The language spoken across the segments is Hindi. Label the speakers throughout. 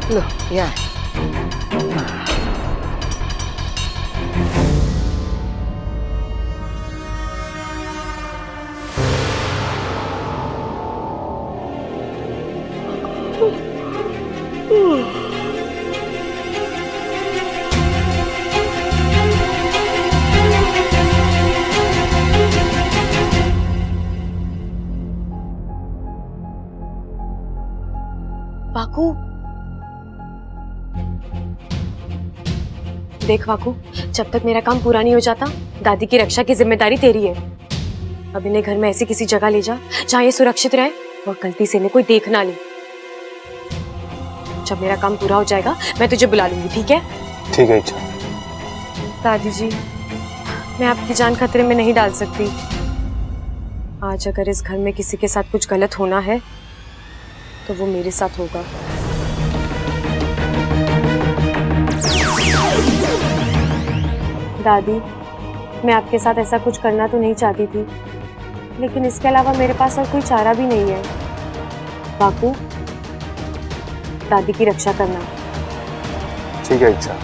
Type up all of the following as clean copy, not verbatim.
Speaker 1: लो यहाँ है।
Speaker 2: वाकू, देख वाकू, जब तक मेरा काम पूरा नहीं हो जाता दादी की रक्षा की जिम्मेदारी तेरी है। अब इन्हें घर में ऐसी किसी जगह ले जा जहाँ ये सुरक्षित रहे और गलती से इन्हें कोई देख ना ले। जब मेरा काम पूरा हो जाएगा मैं तुझे बुला लूंगी, ठीक है?
Speaker 3: ठीक है इच्छा।
Speaker 2: दादी जी, मैं आपकी जान खतरे में नहीं डाल सकती। आज अगर इस घर में किसी के साथ कुछ गलत होना है तो वो मेरे साथ होगा। दादी, मैं आपके साथ ऐसा कुछ करना तो नहीं चाहती थी, लेकिन इसके अलावा मेरे पास और कोई चारा भी नहीं है। बापू, दादी की रक्षा करना।
Speaker 3: ठीक है इच्छा।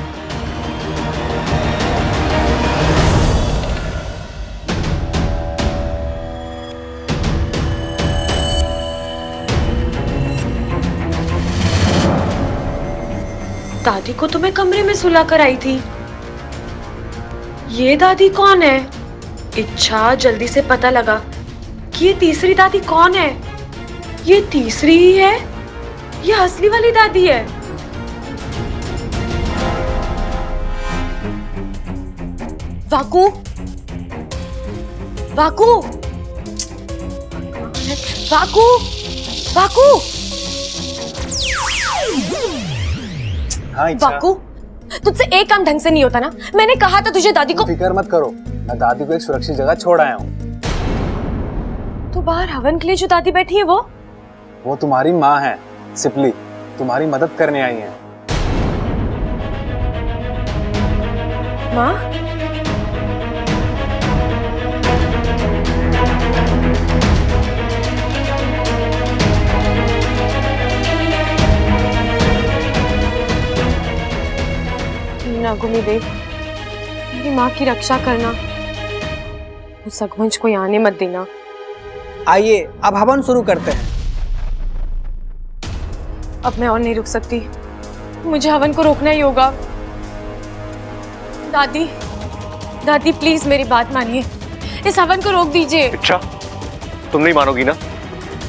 Speaker 2: दादी को तो मैं कमरे में सुला कर आई थी। ये दादी कौन है? इच्छा, जल्दी से पता लगा कि ये तीसरी दादी कौन है। ये तीसरी ही है, ये असली वाली दादी है। वाकू, वाकू, वाकू, वाकू,
Speaker 3: हाँ इच्छा।
Speaker 2: वाकू, तुझसे एक काम ढंग से नहीं होता ना। मैंने कहा था तुझे दादी को।
Speaker 3: फिक्र मत करो, मैं दादी को एक सुरक्षित जगह छोड़ आया हूँ।
Speaker 2: तो बाहर हवन के लिए जो दादी बैठी है वो
Speaker 3: तुम्हारी माँ है, सिपली, तुम्हारी मदद करने आई है।
Speaker 2: माँ? नागुमी देव, मेरी माँ की रक्षा करना। उस अघवंश को यहाँ आने मत देना।
Speaker 1: आइए अब हवन शुरू करते हैं।
Speaker 2: अब मैं और नहीं रुक सकती, मुझे हवन को रोकना ही होगा। दादी, दादी प्लीज मेरी बात मानिए, इस हवन को रोक दीजिए।
Speaker 4: इच्छा, तुम नहीं मानोगी ना?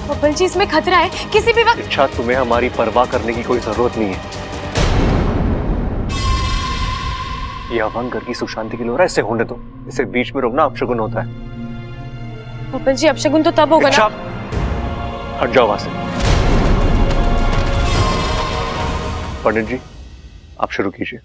Speaker 2: बब्बल जी, इसमें खतरा है, किसी भी वक्त।
Speaker 4: इच्छा, तुम्हें हमारी परवाह करने की कोई जरूरत नहीं है। ये हवन घर की सुख शांति के लिए हो रहा है, इसे होने दो। इसे बीच में रोकना अपशगुन होता है।
Speaker 2: बब्बल जी, अपशगुन तो तब होगा
Speaker 4: इच्छा,
Speaker 2: ना।
Speaker 4: हट जाओ वहां से। पंडित जी, आप शुरू कीजिए।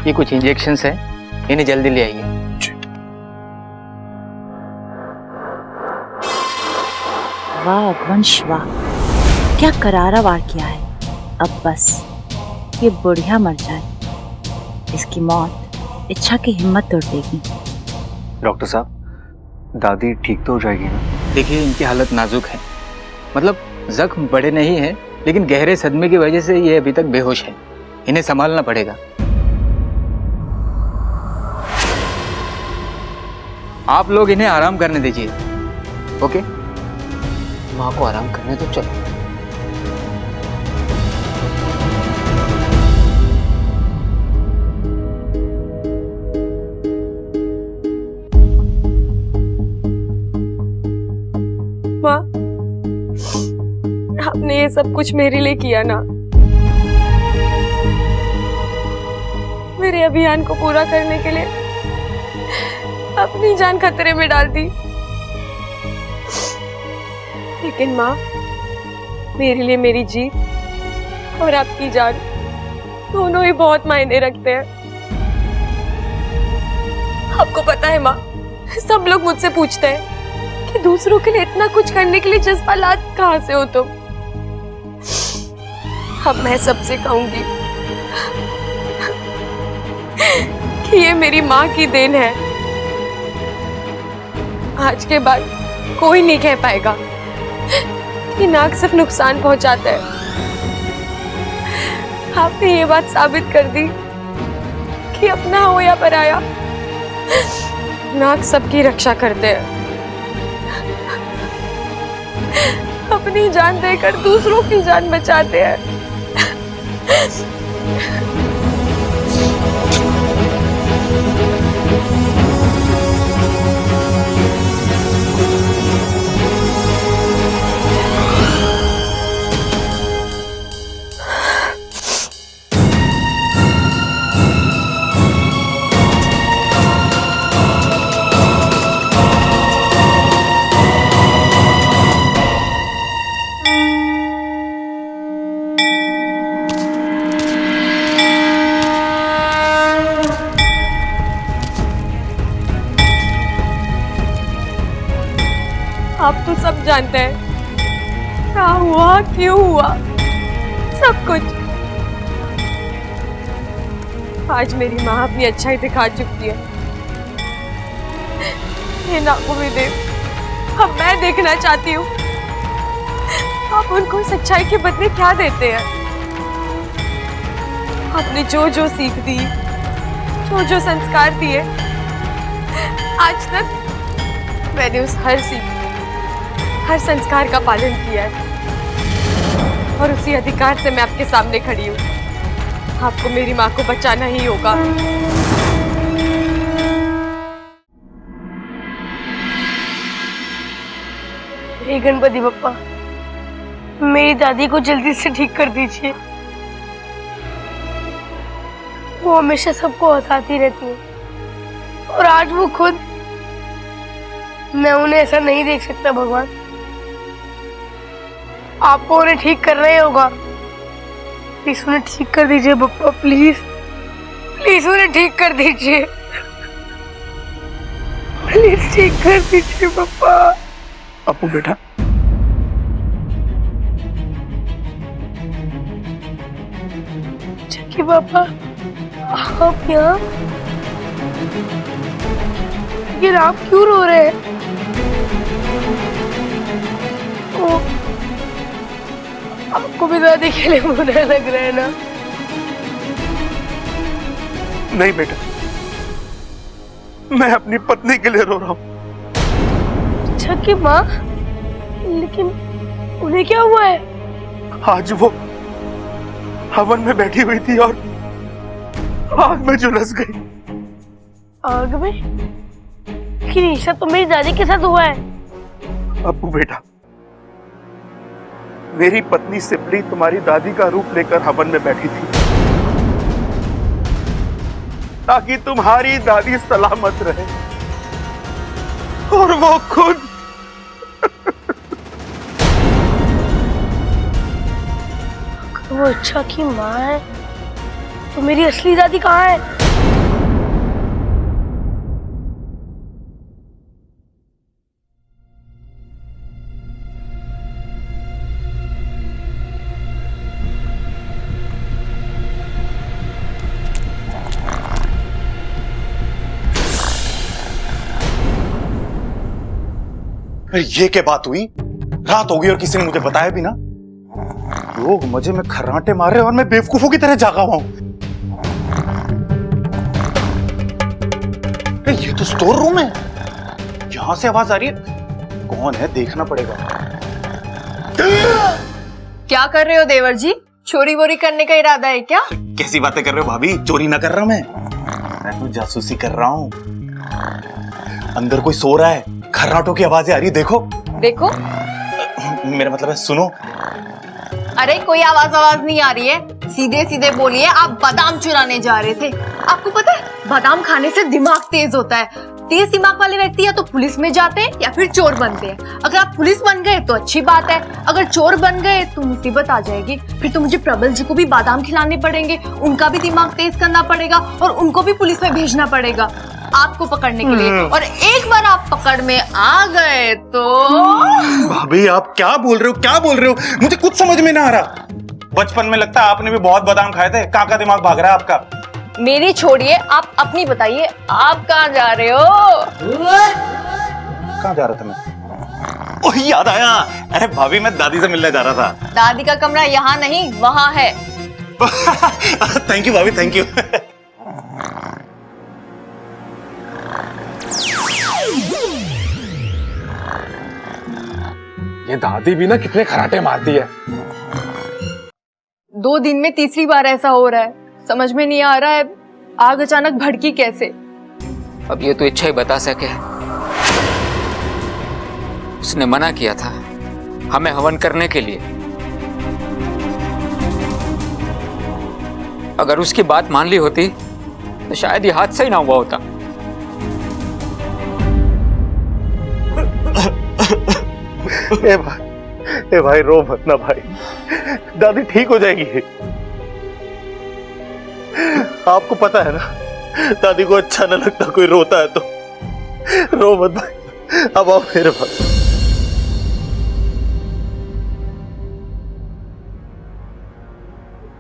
Speaker 5: ये कुछ इंजेक्शंस है, इन्हें जल्दी ले आइए।
Speaker 6: वाह अगवंश वाह, क्या करारा वार किया है। अब बस ये बुढ़िया मर जाए, इसकी मौत इच्छा की हिम्मत तोड़ देगी।
Speaker 4: डॉक्टर साहब, दादी ठीक तो हो जाएगी ना?
Speaker 5: देखिए इनकी हालत नाजुक है, मतलब जख्म बड़े नहीं हैं, लेकिन गहरे सदमे की वजह से ये अभी तक बेहोश है। इन्हें संभालना पड़ेगा। आप लोग इन्हें आराम करने दीजिए। ओके,
Speaker 1: माँ को आराम करने तो चलो।
Speaker 2: माँ, आपने ये सब कुछ मेरे लिए किया ना। मेरे अभियान को पूरा करने के लिए अपनी जान खतरे में डाल दी। लेकिन माँ, मेरे लिए मेरी जीत और आपकी जान दोनों ही बहुत मायने रखते हैं। आपको पता है माँ, सब लोग मुझसे पूछते हैं कि दूसरों के लिए इतना कुछ करने के लिए जज्बात कहाँ से हो तुम। अब मैं सबसे कहूंगी कि ये मेरी माँ की देन है। आज के बाद कोई नहीं कह पाएगा कि नाक सिर्फ नुकसान पहुंचाता है। आपने ये बात साबित कर दी कि अपना हो या पराया, नाक सबकी रक्षा करते हैं। अपनी जान देकर दूसरों की जान बचाते हैं। आप तो सब जानते हैं क्या हुआ, क्यों हुआ, सब कुछ। आज मेरी माँ अपनी अच्छाई दिखा चुकी है। ये नागो भी देव, अब मैं देखना चाहती हूँ आप उनको सच्चाई के बदले क्या देते हैं। आपने जो जो सीख दी, जो जो संस्कार दिए, आज तक मैंने उस हर संस्कार का पालन किया है और उसी अधिकार से मैं आपके सामने खड़ी हूँ। आपको मेरी माँ को बचाना ही होगा।
Speaker 7: हे गणपति बप्पा, मेरी दादी को जल्दी से ठीक कर दीजिए। वो हमेशा सबको हंसाती रहती है और आज वो खुद। मैं उन्हें ऐसा नहीं देख सकता भगवान। आपको उन्हें ठीक करना ही होगा। प्लीज उन्हें ठीक कर दीजिए बप्पा, प्लीज प्लीज उन्हें ठीक कर दीजिए। प्लीज ठीक कर दीजिए बप्पा।
Speaker 3: अपू बेटा,
Speaker 7: चकी पापा, आप यहाँ? लेकिन आप क्यों रो रहे हैं? आपको भी दादी के लिए बुरा लग रहा है ना?
Speaker 3: नहीं बेटा, मैं अपनी पत्नी के लिए रो रहा हूँ।
Speaker 7: अच्छा की माँ, लेकिन उन्हें क्या हुआ है?
Speaker 3: आज वो हवन में बैठी हुई थी और आग में झुलस गई।
Speaker 7: आग में? लेकिन ये सब तो मेरी दादी के साथ हुआ है।
Speaker 3: अपू बेटा, मेरी पत्नी सिपली तुम्हारी दादी का रूप लेकर हवन में बैठी थी ताकि तुम्हारी दादी सलामत रहे, और वो खुद
Speaker 7: वो अच्छा की माँ है तो मेरी असली दादी कहाँ है?
Speaker 3: ये क्या बात हुई? रात हो गई और किसी ने मुझे बताया भी ना। लोग मजे में खर्राटे मार रहे और मैं बेवकूफों की तरह जागा हुआ हूं। ये तो स्टोर रूम है, यहां से आवाज आ रही है। कौन है देखना पड़ेगा।
Speaker 2: क्या कर रहे हो देवर जी? चोरी वोरी करने का इरादा है क्या?
Speaker 3: कैसी बातें कर रहे हो भाभी? चोरी ना कर रहा मैं तो जासूसी कर रहा हूं। अंदर कोई सो रहा है, खर्राटों की आवाजें आ रही है। देखो
Speaker 2: देखो।
Speaker 3: मेरा मतलब है सुनो।
Speaker 2: अरे कोई आवाज नहीं आ रही है, सीधे सीधे बोलिए। आप बादाम चुराने जा रहे थे। आपको पता है बादाम खाने से दिमाग तेज होता है। तेज दिमाग वाले व्यक्ति या तो पुलिस में जाते हैं या फिर चोर बनते हैं। अगर आप पुलिस बन गए तो अच्छी बात है, अगर चोर बन गए तो मुसीबत आ जाएगी। फिर तो मुझे प्रबल जी को भी बादाम खिलाने पड़ेंगे, उनका भी दिमाग तेज करना पड़ेगा और उनको भी पुलिस में भेजना पड़ेगा आपको पकड़ने के लिए। और एक बार आप पकड़ में आ गए तो
Speaker 3: भाभी आप क्या बोल रहे हो, क्या बोल रहे हो? मुझे कुछ समझ में ना आ रहा। बचपन में लगता है आपने भी बहुत बादाम खाए थे। कहाँ का दिमाग भाग रहा है आपका?
Speaker 2: मेरी छोड़िए, आप अपनी बताइए, आप कहाँ जा रहे हो?
Speaker 3: कहाँ जा रहा था मैं? ओह याद आया। अरे भाभी मैं दादी से मिलने जा रहा था।
Speaker 2: दादी का कमरा यहाँ नहीं वहाँ है।
Speaker 3: थैंक यू भाभी, थैंक यू।
Speaker 8: ये दादी भी ना कितने खराटे मारती है।
Speaker 2: 2 दिन में तीसरी बार ऐसा हो रहा है, समझ में नहीं आ रहा है आग अचानक भड़की कैसे।
Speaker 5: अब ये तो इच्छा ही बता सके। उसने मना किया था हमें हवन करने के लिए। अगर उसकी बात मान ली होती तो शायद ये हादसा ही ना हुआ होता।
Speaker 3: ए भाई रो मत ना भाई, दादी ठीक हो जाएगी। आपको पता है ना दादी को अच्छा ना लगता कोई रोता है तो। रो मत भाई, अब आओ मेरे पास।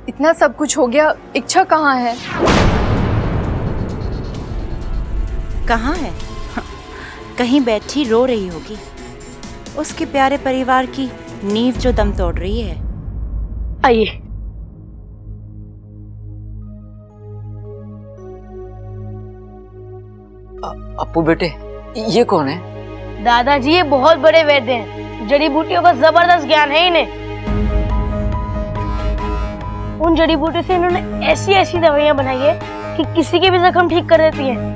Speaker 2: इतना सब कुछ हो गया, इच्छा कहाँ है?
Speaker 6: कहाँ है? कहीं बैठी रो रही होगी। उसके प्यारे परिवार की नींव जो दम तोड़ रही है।
Speaker 7: आइए।
Speaker 1: अप्पू बेटे, ये कौन है?
Speaker 7: दादाजी ये बहुत बड़े वैद्य हैं, जड़ी बूटियों का जबरदस्त ज्ञान है इन्हें। उन जड़ी बूटियों से इन्होंने ऐसी ऐसी दवाइयां बनाई है कि किसी के भी जख्म ठीक कर देती हैं।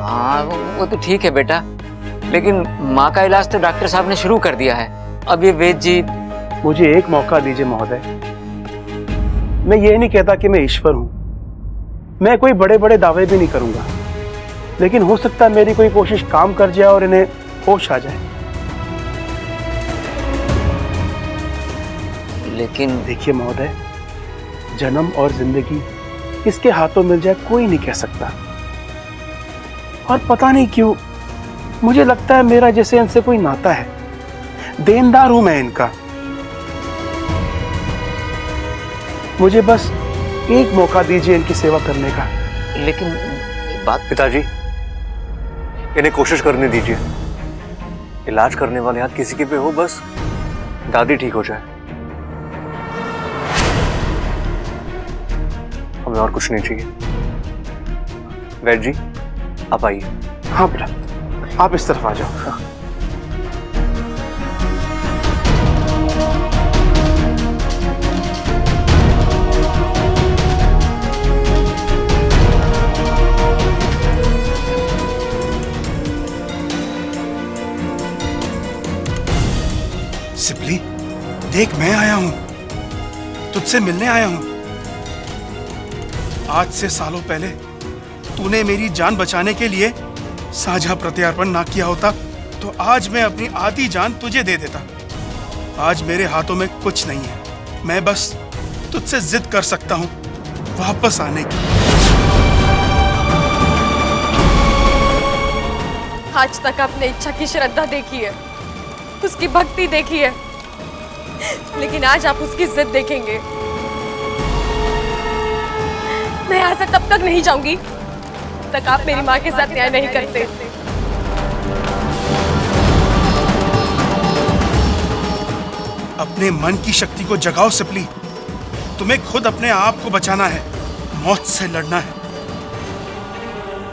Speaker 1: हाँ वो तो ठीक है बेटा, लेकिन माँ का इलाज तो डॉक्टर साहब ने शुरू कर दिया है। अब ये वैद्य जी।
Speaker 3: मुझे एक मौका दीजिए महोदय। मैं ये नहीं कहता कि मैं ईश्वर हूं, मैं कोई बड़े बड़े दावे भी नहीं करूंगा, लेकिन हो सकता है मेरी कोई कोशिश काम कर जाए और इन्हें होश आ जाए।
Speaker 1: लेकिन
Speaker 3: देखिए महोदय, जन्म और जिंदगी किसके हाथों मिल जाए कोई नहीं कह सकता। और पता नहीं क्यों मुझे लगता है मेरा जैसे इनसे कोई नाता है, देनदार हूं मैं इनका। मुझे बस एक मौका दीजिए इनकी सेवा करने का।
Speaker 1: लेकिन बात
Speaker 4: पिताजी, इन्हें कोशिश करने दीजिए। इलाज करने वाले हाथ किसी के पे हो, बस दादी ठीक हो जाए। हमें और कुछ नहीं चाहिए। वैद्य जी आप आइए।
Speaker 3: हाँ बेटा, आप इस तरफ आ जाओ।
Speaker 9: सिपली, देख मैं आया हूं, तुझसे मिलने आया हूं। आज से सालों पहले तूने मेरी जान बचाने के लिए साझा प्रत्यार्पण ना किया होता तो आज मैं अपनी आधी जान तुझे दे देता। आज मेरे हाथों में कुछ नहीं है, मैं बस तुझसे जिद कर सकता हूं वापस आने की।
Speaker 2: आज तक आपने इच्छा की श्रद्धा देखी है, उसकी भक्ति देखी है, लेकिन आज आप उसकी जिद देखेंगे। मैं यहाँ से तब तक नहीं जाऊंगी तक आप मेरी माँ के साथ न्याय नहीं करते।
Speaker 9: अपने मन की शक्ति को जगाओ सिपली। तुम्हें खुद अपने आप को बचाना है, मौत से लड़ना है।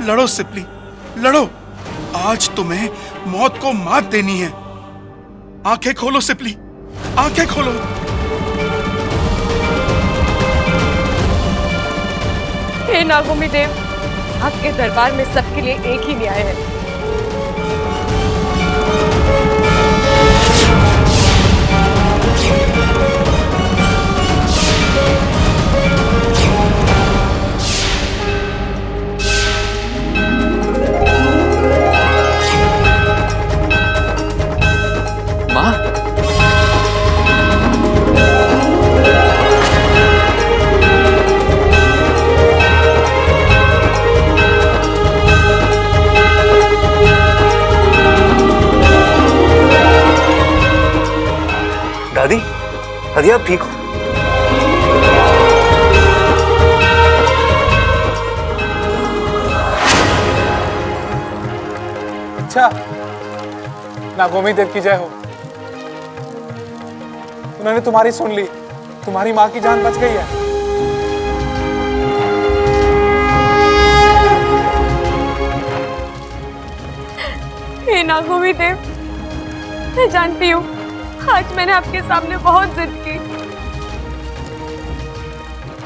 Speaker 9: लड़ो सिपली, लड़ो। आज तुम्हें मौत को मात देनी है। आंखें खोलो सिपली, आंखें खोलो।
Speaker 2: हे नागोमी देव, आपके दरबार में सबके लिए एक ही न्याय है।
Speaker 1: माँ,
Speaker 4: दादी, दादी आप ठीक हो?
Speaker 8: अच्छा, नागोमी देव की जय हो। उन्होंने तुम्हारी सुन ली, तुम्हारी माँ की जान बच गई है।
Speaker 2: हे नागोमी देव, मैं जानती हूँ आज मैंने आपके सामने बहुत जिद की,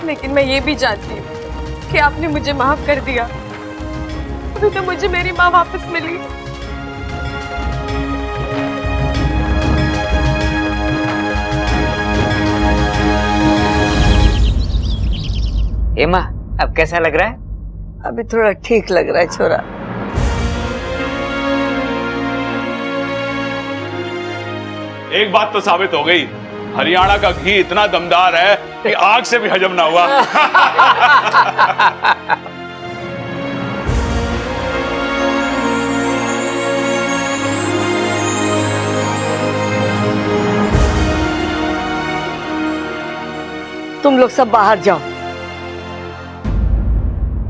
Speaker 2: लेकिन मैं ये भी जानती हूँ कि आपने मुझे माफ कर दिया। अभी तो मुझे मेरी माँ वापस मिली।
Speaker 1: ए माँ, अब कैसा लग रहा है?
Speaker 10: अभी थोड़ा ठीक लग रहा है छोरा।
Speaker 11: एक बात तो साबित हो गई, हरियाणा का घी इतना दमदार है कि आग से भी हजम ना हुआ।
Speaker 10: तुम लोग सब बाहर जाओ,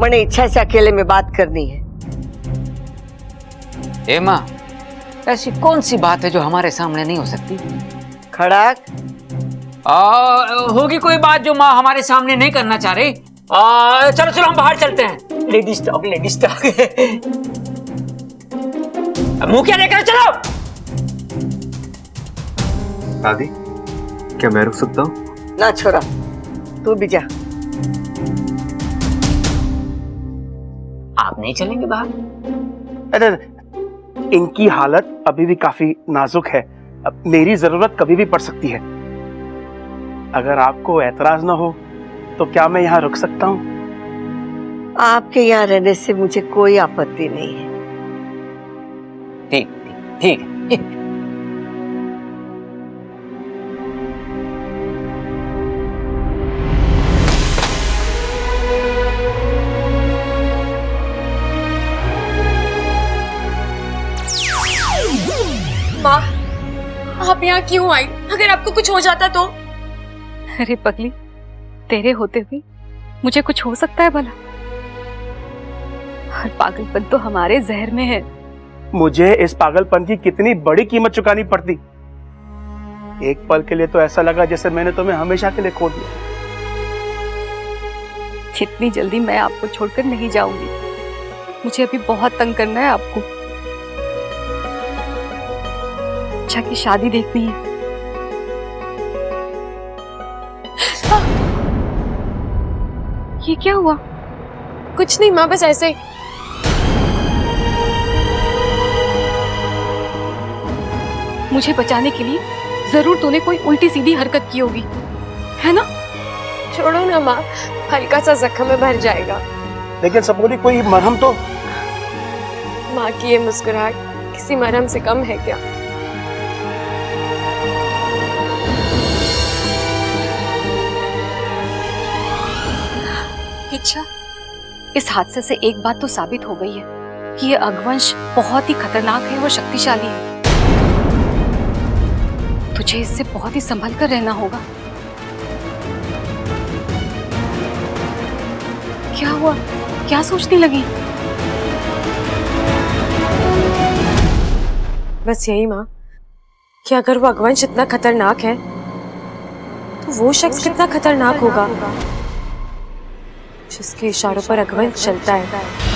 Speaker 10: मैंने इच्छा से अकेले में बात करनी है।
Speaker 1: ए माँ, ऐसी कौन सी बात है जो हमारे सामने नहीं हो सकती?
Speaker 10: खड़ाक,
Speaker 1: होगी कोई बात जो माँ हमारे सामने नहीं करना चाह रही? चलो चलो हम बाहर चलते हैं। Ladies talk, ladies talk. मुंह क्या लेकर चलो।
Speaker 4: दादी, क्या मैं रुक सकता हूँ?
Speaker 10: ना छोरा, तू भी जा।
Speaker 1: आप नहीं चलेंगे बाहर?
Speaker 3: अरे इनकी हालत अभी भी काफी नाजुक है, अब मेरी जरूरत कभी भी पड़ सकती है। अगर आपको ऐतराज ना हो तो क्या मैं यहाँ रुक सकता हूँ?
Speaker 10: आपके यहाँ रहने से मुझे कोई आपत्ति नहीं है।
Speaker 1: ठीक ठीक ठीक।
Speaker 2: माँ, आप यहाँ क्यों आई? अगर आपको कुछ हो जाता तो?
Speaker 12: अरे पगली, तेरे होते हुए मुझे कुछ हो सकता है भला? हर पागलपन तो हमारे जहर में है।
Speaker 3: मुझे इस पागलपन की कितनी बड़ी कीमत चुकानी पड़ती। एक पल के लिए तो ऐसा लगा जैसे मैंने तुम्हें हमेशा के लिए खो दिया।
Speaker 12: जितनी जल्दी मैं आपको छोड़कर नहीं जाऊंगी। मुझे अभी बहुत तंग करना है आपको। अच्छा की शादी देखनी है। ये क्या हुआ?
Speaker 2: कुछ नहीं माँ, बस ऐसे ही।
Speaker 12: मुझे बचाने के लिए जरूर तूने कोई उल्टी सीधी हरकत की होगी, है ना?
Speaker 2: छोड़ो ना माँ, हल्का सा जख्म में भर जाएगा।
Speaker 3: लेकिन सबोली, कोई मरहम तो।
Speaker 2: माँ की ये मुस्कुराहट किसी मरहम से कम है क्या?
Speaker 12: अच्छा, इस हादसे से एक बात तो साबित हो गई है कि ये अघवंश बहुत ही खतरनाक है और शक्तिशाली है। तुझे इससे बहुत ही संभल कर रहना होगा। क्या हुआ? क्या सोचने लगी?
Speaker 2: बस यही माँ कि अगर वो अघवंश इतना खतरनाक है तो वो शख्स कितना खतरनाक होगा जिसके इशारों पर अकवंश चलता है।